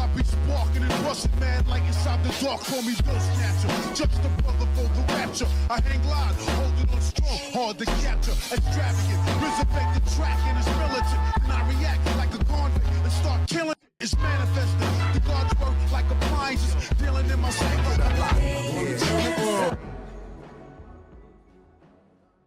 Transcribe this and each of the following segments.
I be sparking and rushing mad like inside the dark. Call me Bill Snatcher, just a brother for the rapture. I hang live, holding on strong, hard to capture. Extravagant, resurrect the track and it's militant. And I react like a convict and start killing. It's manifested. The gods work like appliances, dealing in my cycle a lot.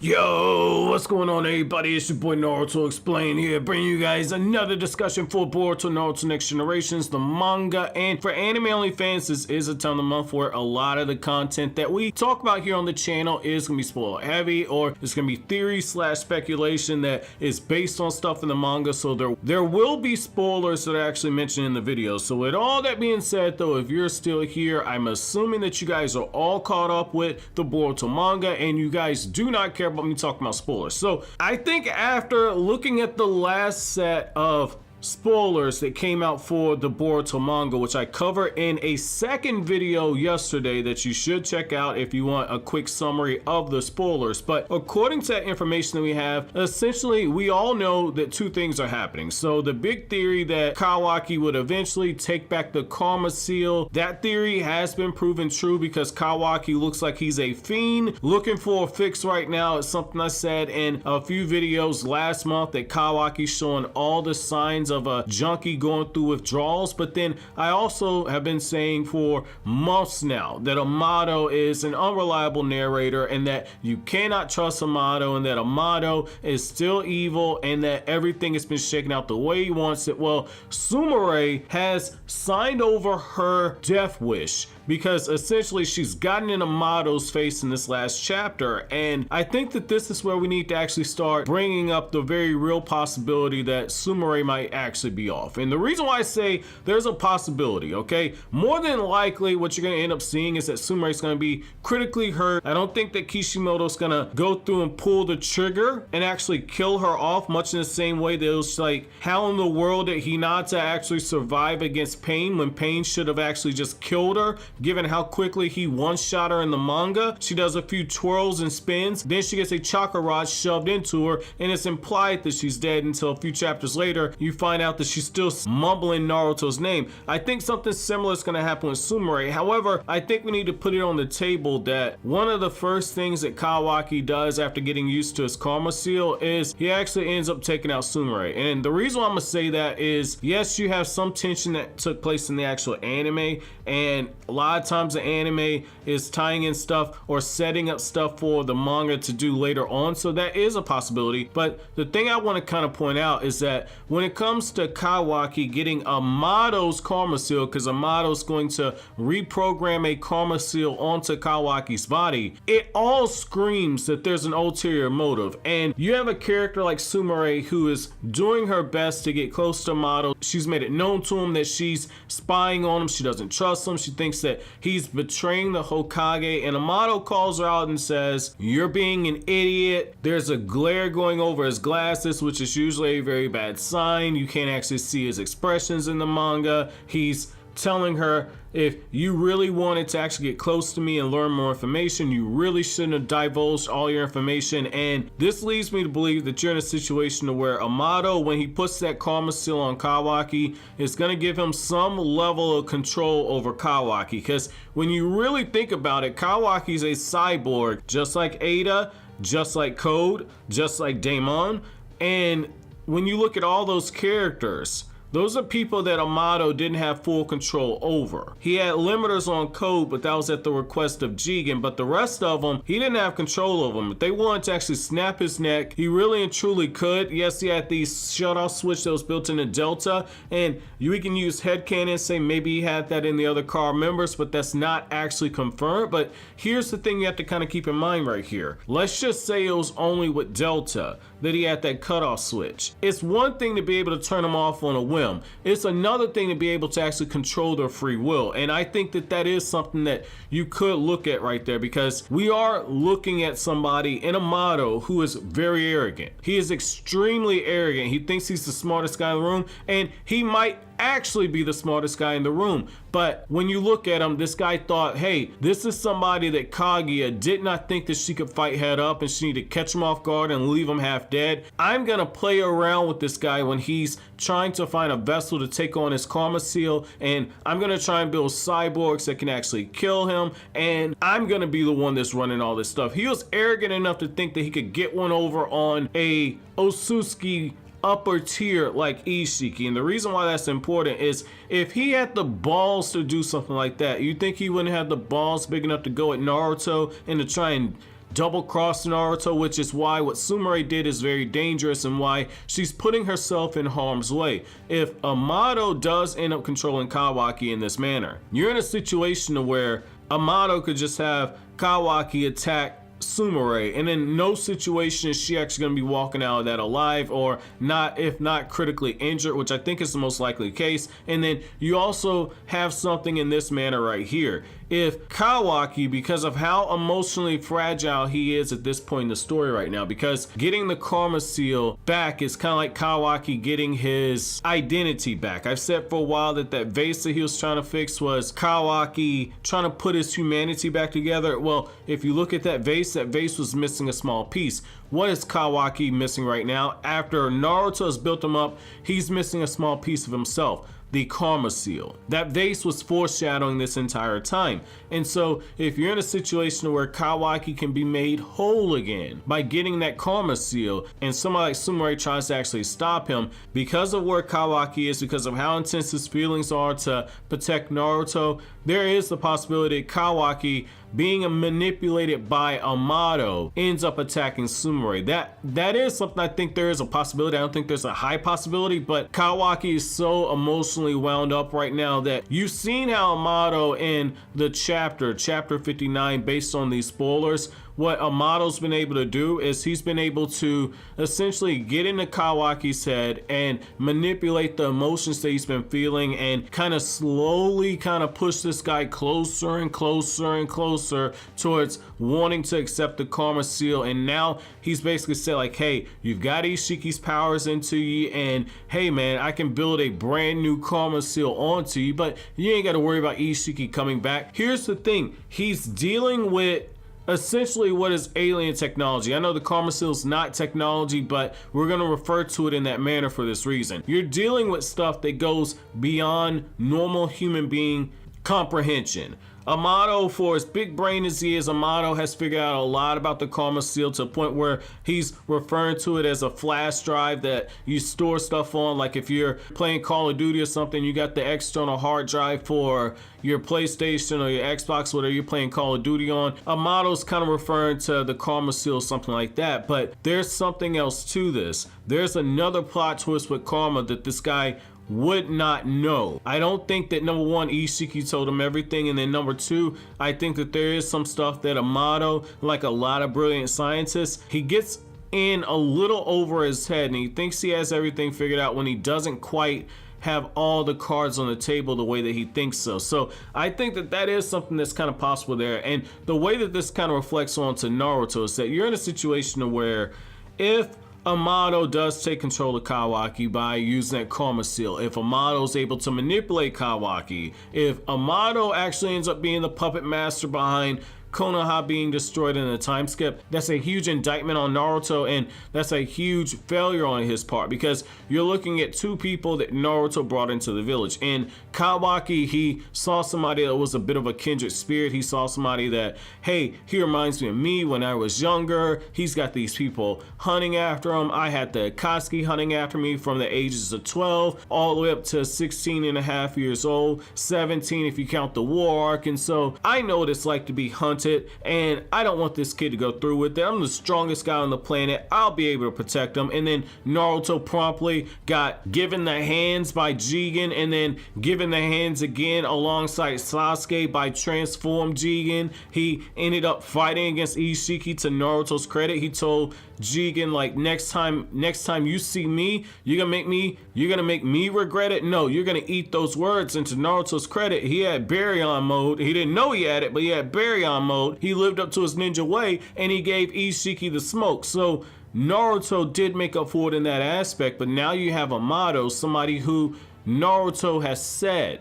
Yo, what's going on everybody? It's your boy Naruto Explain here, bringing you guys another discussion for Boruto Naruto Next Generations, the manga. And for anime only fans, this is a time of the month where a lot of the content that we talk about here on the channel is going to be spoiler heavy, or it's going to be theory slash speculation that is based on stuff in the manga. So there will be spoilers that are actually mentioned in the video. So with all that being said though, if you're still here, I'm assuming that you guys are all caught up with the Boruto manga and you guys do not care about me talking about spoilers. So I think after looking at the last set of spoilers that came out for the Boruto manga, which I cover in a second video yesterday that you should check out if you want a quick summary of the spoilers. But according to that information that we have, essentially we all know that two things are happening. So the big theory that Kawaki would eventually take back the karma seal, that theory has been proven true because Kawaki looks like he's a fiend looking for a fix right now. It's something I said in a few videos last month, that Kawaki's showing all the signs of a junkie going through withdrawals. But then I also have been saying for months now that Amado is an unreliable narrator and that you cannot trust Amado, and that Amado is still evil and that everything has been shaken out the way he wants it. Well, Sumire has signed over her death wish because essentially she's gotten in Amado's face in this last chapter, and I think that this is where we need to actually start bringing up the very real possibility that Sumire might actually be off. And the reason why I say there's a possibility, okay, more than likely what you're going to end up seeing is that Sumire is going to be critically hurt. I don't think that Kishimoto's going to go through and pull the trigger and actually kill her off, much in the same way that it was like, how in the world did Hinata actually survive against Pain when Pain should have actually just killed her, given how quickly he one-shot her in the manga. She does a few twirls and spins, then she gets a chakra rod shoved into her, and it's implied that she's dead until a few chapters later you find out that she's still mumbling Naruto's name. I think something similar is going to happen with Sumire. However, I think we need to put it on the table that one of the first things that Kawaki does after getting used to his karma seal is he actually ends up taking out Sumire. And the reason why I'm going to say that is, yes, you have some tension that took place in the actual anime, and a lot of times the anime is tying in stuff or setting up stuff for the manga to do later on, so that is a possibility. But the thing I want to kind of point out is that when it comes to Kawaki getting Amado's karma seal, because Amado's going to reprogram a karma seal onto Kawaki's body, it all screams that there's an ulterior motive. And you have a character like Sumire who is doing her best to get close to Amado. She's made it known to him that she's spying on him, she doesn't trust him, she thinks that he's betraying the Hokage, and Amado calls her out and says, "You're being an idiot." There's a glare going over his glasses, which is usually a very bad sign. You can't actually see his expressions in the manga. He's telling her, if you really wanted to actually get close to me and learn more information, you really shouldn't have divulged all your information. And this leads me to believe that you're in a situation where Amado, when he puts that karma seal on Kawaki, is going to give him some level of control over Kawaki. Because when you really think about it, Kawaki's a cyborg, just like Ada, just like Code, just like Daemon. And when you look at all those characters, those are people that Amado didn't have full control over. He had limiters on Code, but that was at the request of Jigen. But the rest of them, he didn't have control over them. If they wanted to actually snap his neck, he really and truly could. Yes, he had the shut-off switch that was built into Delta, and we can use headcanon and say maybe he had that in the other car members, but that's not actually confirmed. But here's the thing you have to kind of keep in mind right here. Let's just say it was only with Delta that he had that cutoff switch. It's one thing to be able to turn them off on a whim. It's another thing to be able to actually control their free will. And I think that that is something that you could look at right there, because we are looking at somebody in Amado who is very arrogant. He is extremely arrogant. He thinks he's the smartest guy in the room, and he might actually be the smartest guy in the room. But when you look at him, this guy thought, hey, this is somebody that Kaguya did not think that she could fight head up, and she needed to catch him off guard and leave him half dead. I'm gonna play around with this guy when he's trying to find find a vessel to take on his karma seal, and I'm gonna try and build cyborgs that can actually kill him, and I'm gonna be the one that's running all this stuff. He was arrogant enough to think that he could get one over on a Otsutsuki upper tier like Isshiki, and the reason why that's important is if he had the balls to do something like that, you think he wouldn't have the balls big enough to go at Naruto and to try and double cross Naruto, which is why what Sumire did is very dangerous and why she's putting herself in harm's way. If Amado does end up controlling Kawaki in this manner, you're in a situation where Amado could just have Kawaki attack Sumire, and in no situation is she actually going to be walking out of that alive, or not, if not critically injured, which I think is the most likely case. And then you also have something in this manner right here. If Kawaki, because of how emotionally fragile he is at this point in the story right now, because getting the karma seal back is kind of like Kawaki getting his identity back. I've said for a while that that vase that he was trying to fix was Kawaki trying to put his humanity back together. Well, if you look at that vase was missing a small piece. What is Kawaki missing right now? After Naruto has built him up, he's missing a small piece of himself. The karma seal. That vase was foreshadowing this entire time. And so if you're in a situation where Kawaki can be made whole again by getting that karma seal, and somebody like Sumire tries to actually stop him, because of where Kawaki is, because of how intense his feelings are to protect Naruto, there is the possibility that Kawaki, being manipulated by Amado, ends up attacking Sumire. That is something I think there is a possibility. I don't think there's a high possibility, but Kawaki is so emotionally wound up right now that you've seen how Amado in the chapter 59, based on these spoilers, what Amado's been able to do is he's been able to essentially get into Kawaki's head and manipulate the emotions that he's been feeling, and kind of slowly kind of push this guy closer and closer and closer towards wanting to accept the karma seal. And now he's basically said like, hey, you've got Isshiki's powers into you, and hey man, I can build a brand new karma seal onto you, but you ain't got to worry about Isshiki coming back. Here's the thing, he's dealing with essentially what is alien technology. I know the karma seal is not technology, but we're going to refer to it in that manner for this reason. You're dealing with stuff that goes beyond normal human being comprehension. Amado, for as big brain as he is, Amado has figured out a lot about the karma seal to a point where he's referring to it as a flash drive that you store stuff on. Like if you're playing Call of Duty or something, you got the external hard drive for your PlayStation or your Xbox, whatever you're playing Call of Duty on. Amado's kind of referring to the karma seal, something like that. But there's something else to this. There's another plot twist with karma that this guy would not know. I don't think that number one, Isshiki told him everything, and then number two, I think that there is some stuff that Amado, like a lot of brilliant scientists, he gets in a little over his head and he thinks he has everything figured out when he doesn't quite have all the cards on the table the way that he thinks so. So I think that that is something that's kind of possible there. And the way that this kind of reflects onto Naruto is that you're in a situation where if Amado does take control of Kawaki by using that karma seal, if Amado's able to manipulate Kawaki, if Amado actually ends up being the puppet master behind Konoha being destroyed in a time skip, that's a huge indictment on Naruto, and that's a huge failure on his part, because you're looking at two people that Naruto brought into the village. In Kawaki, he saw somebody that was a bit of a kindred spirit. He saw somebody that, hey, he reminds me of me when I was younger. He's got these people hunting after him. I had the Akatsuki hunting after me from the ages of 12 all the way up to 16 and a half years old, 17 if you count the war arc. And so I know what it's like to be hunted, and I don't want this kid to go through with it. I'm the strongest guy on the planet. I'll be able to protect him. And then Naruto promptly got given the hands by Jigen, and then given the hands again alongside Sasuke by transformed Jigen. He ended up fighting against Isshiki. To Naruto's credit, he told Jigen, like, next time you see me, you're gonna make me regret it. No, you're gonna eat those words. And to Naruto's credit, he had Baryon mode. He didn't know he had it, but he had Baryon mode. He lived up to his ninja way, and he gave Isshiki the smoke. So Naruto did make up for it in that aspect. But now you have Amado, somebody who Naruto has said,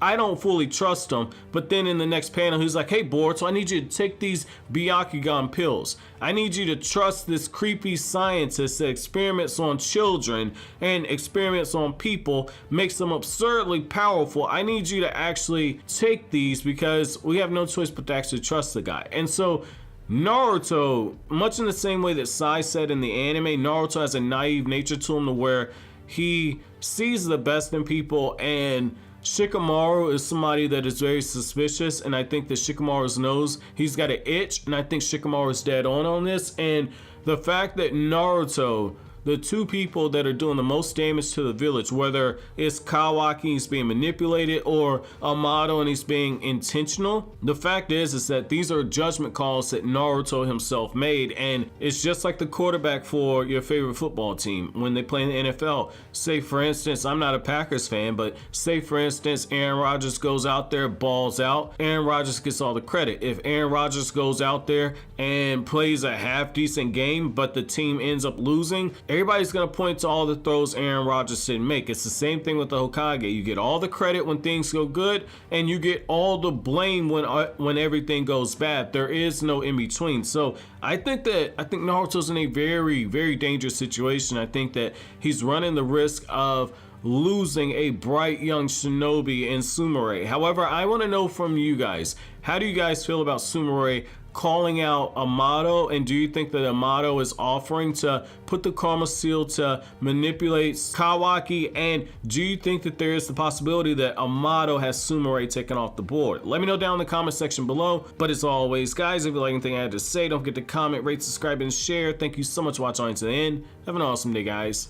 I don't fully trust him. But then in the next panel, he's like, hey, Boruto, I need you to take these Byakugan pills. I need you to trust this creepy scientist that experiments on children and experiments on people, makes them absurdly powerful. I need you to actually take these because we have no choice but to actually trust the guy. And so Naruto, much in the same way that Sai said in the anime, Naruto has a naive nature to him to where he sees the best in people, and Shikamaru is somebody that is very suspicious, and I think that Shikamaru knows he's got an itch, and I think Shikamaru is dead on this. And the fact that Naruto, the two people that are doing the most damage to the village, whether it's Kawaki, he's being manipulated, or Amado and he's being intentional, the fact is that these are judgment calls that Naruto himself made. And it's just like the quarterback for your favorite football team when they play in the NFL. Say for instance, I'm not a Packers fan, but say for instance Aaron Rodgers goes out there, balls out, Aaron Rodgers gets all the credit. If Aaron Rodgers goes out there and plays a half decent game but the team ends up losing, everybody's going to point to all the throws Aaron Rodgers didn't make. It's the same thing with the Hokage. You get all the credit when things go good, and you get all the blame when everything goes bad. There is no in between. So I think Naruto's in a very, very dangerous situation. I think that he's running the risk of losing a bright young shinobi in Sumire. However, I want to know from you guys, how do you guys feel about Sumire calling out Amado, and do you think that Amado is offering to put the karma seal to manipulate Kawaki, and do you think that there is the possibility that Amado has Sumire taken off the board? Let me know down in the comment section below. But as always, guys, if you like anything I had to say, don't forget to comment, rate, subscribe, and share. Thank you so much for watching to the end. Have an awesome day, guys.